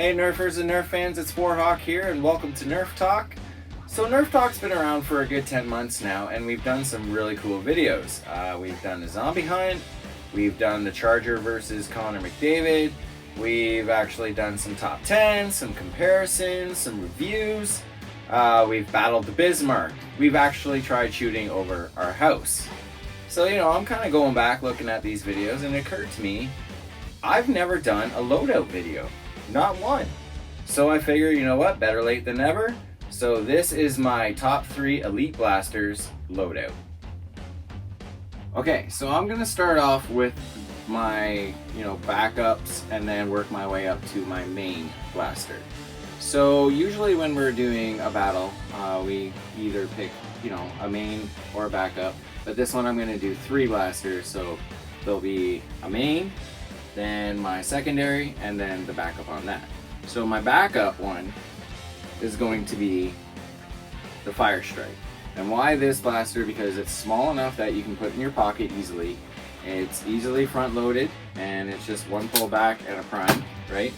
Hey Nerfers and Nerf fans, it's Warhawk here and welcome to Nerf Talk. So Nerf Talk's been around for a good 10 months now and we've done some really cool videos. We've done the zombie hunt, we've done the Charger versus Connor McDavid, we've actually done some top 10, some comparisons, some reviews, we've battled the Bismarck, we've actually tried shooting over our house. So I'm kind of going back looking at these videos and it occurred to me, I've never done a loadout video. Not one. So I figure, you know what, better late than never. So this is my top 3 Elite Blasters loadout. Okay, so I'm gonna start off with my, backups and then work my way up to my main blaster. So usually when we're doing a battle, we either pick, a main or a backup. But this one I'm gonna do 3 blasters, so there'll be a main, then my secondary, and then the backup on that. So my backup one is going to be the Fire Strike. And why this blaster? Because it's small enough that you can put in your pocket easily. It's easily front loaded and it's just one pull back and a prime, right?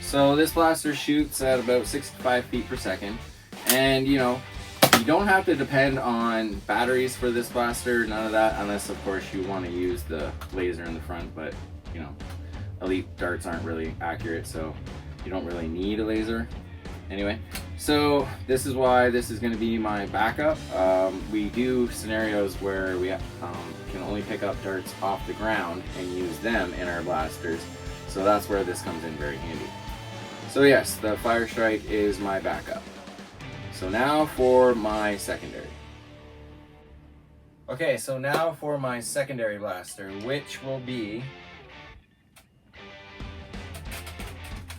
So this blaster shoots at about 65 feet per second. And you don't have to depend on batteries for this blaster, none of that, unless of course you want to use the laser in the front, but elite darts aren't really accurate, so you don't really need a laser. Anyway, so this is why this is going to be my backup. We do scenarios where we can only pick up darts off the ground and use them in our blasters, so that's where this comes in very handy. So yes, the Fire Strike is my backup. So now for my secondary. Okay, so now for my secondary blaster, which will be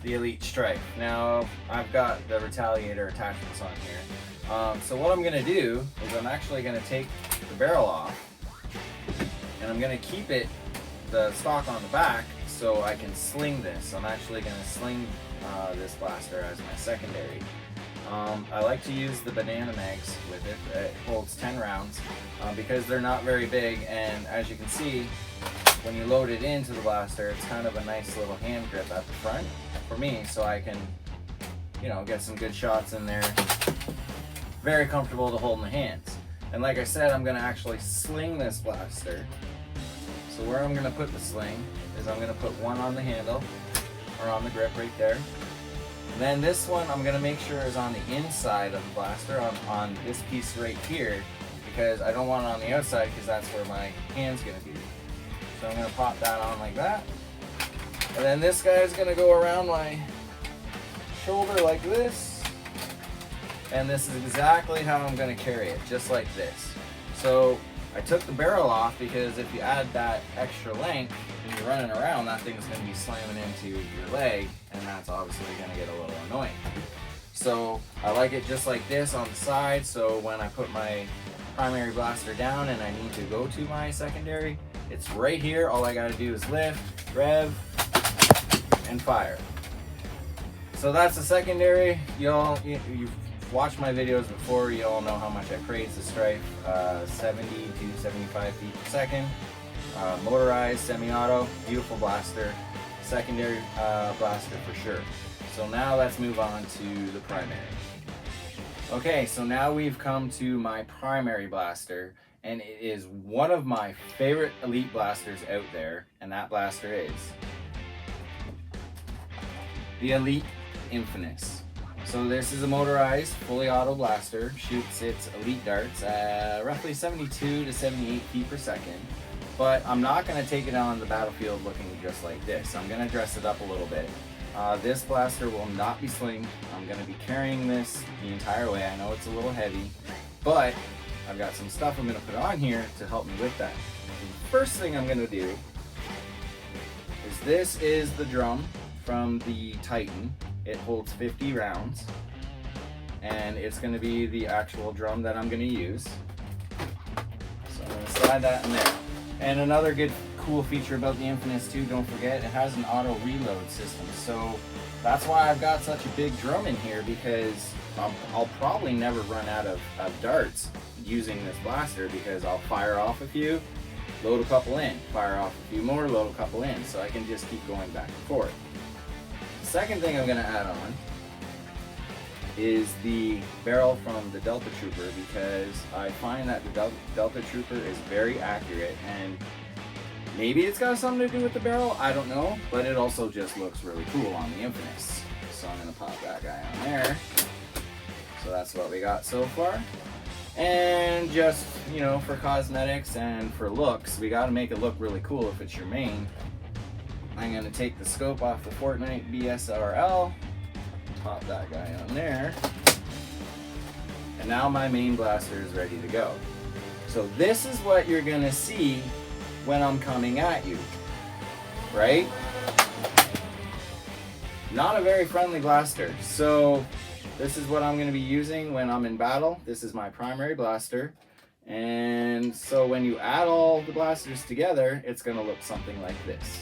the Elite Strike. Now, I've got the Retaliator attachments on here. So what I'm going to do is I'm actually going to take the barrel off and I'm going to keep the stock on the back so I can sling this. I'm actually going to sling this blaster as my secondary. I like to use the banana mags with it. It holds 10 rounds because they're not very big, and as you can see, when you load it into the blaster, it's kind of a nice little hand grip at the front for me, so I can, get some good shots in there. Very comfortable to hold in the hands. And like I said, I'm going to actually sling this blaster. So where I'm going to put the sling is I'm going to put one on the handle, or on the grip right there. And then this one I'm going to make sure is on the inside of the blaster, on this piece right here, because I don't want it on the outside because that's where my hand's going to be. So I'm going to pop that on like that. And then this guy is going to go around my shoulder like this. And this is exactly how I'm going to carry it, just like this. So I took the barrel off because if you add that extra length when you're running around, that thing's going to be slamming into your leg, and that's obviously going to get a little annoying. So I like it just like this on the side, so when I put my primary blaster down and I need to go to my secondary, it's right here. All I got to do is lift, rev, and fire. So that's the secondary. You've watched my videos before, you all know how much I praise the Strife. 70 to 75 feet per second. Motorized, semi-auto, beautiful blaster. Secondary blaster for sure. So now let's move on to the primary. Okay, so now we've come to my primary blaster, and it is one of my favorite Elite blasters out there, and that blaster is the Elite Infamous. So this is a motorized, fully auto blaster, shoots its Elite darts at roughly 72 to 78 feet per second, but I'm not going to take it on the battlefield looking just like this. I'm going to dress it up a little bit. This blaster will not be slinged. I'm going to be carrying this the entire way. I know it's a little heavy, but I've got some stuff I'm going to put on here to help me with that. The first thing I'm going to do is this is the drum from the Titan. It holds 50 rounds, and it's going to be the actual drum that I'm going to use. So I'm going to slide that in there. And another good cool feature about the Infamous too, don't forget, it has an auto reload system. So that's why I've got such a big drum in here, because I'll probably never run out of darts using this blaster, because I'll fire off a few, load a couple in, fire off a few more, load a couple in, so I can just keep going back and forth. second thing I'm going to add on is the barrel from the Delta Trooper, because I find that the Delta Trooper is very accurate, and maybe it's got something to do with the barrel, I don't know, but it also just looks really cool on the Infinus. So I'm going to pop that guy on there. So that's what we got so far. And just, you know, for cosmetics and for looks, we got to make it look really cool if it's your main. I'm going to take the scope off the Fortnite BSRL, pop that guy on there, and now my main blaster is ready to go. So this is what you're going to see when I'm coming at you, right? Not a very friendly blaster. So this is what I'm going to be using when I'm in battle. This is my primary blaster. And so when you add all the blasters together, it's going to look something like this.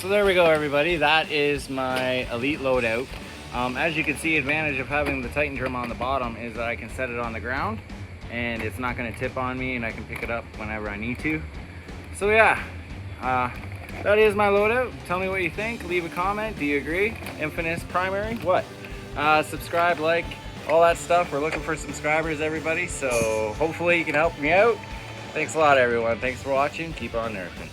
So there we go, everybody. That is my Elite loadout. As you can see, advantage of having the Titan drum on the bottom is that I can set it on the ground and it's not going to tip on me, and I can pick it up whenever I need to. So yeah, that is my loadout. Tell me what you think. Leave a comment. Do you agree? Infinus primary? What? Subscribe, like, all that stuff. We're looking for subscribers, everybody. So hopefully you can help me out. Thanks a lot, everyone. Thanks for watching. Keep on nerfing.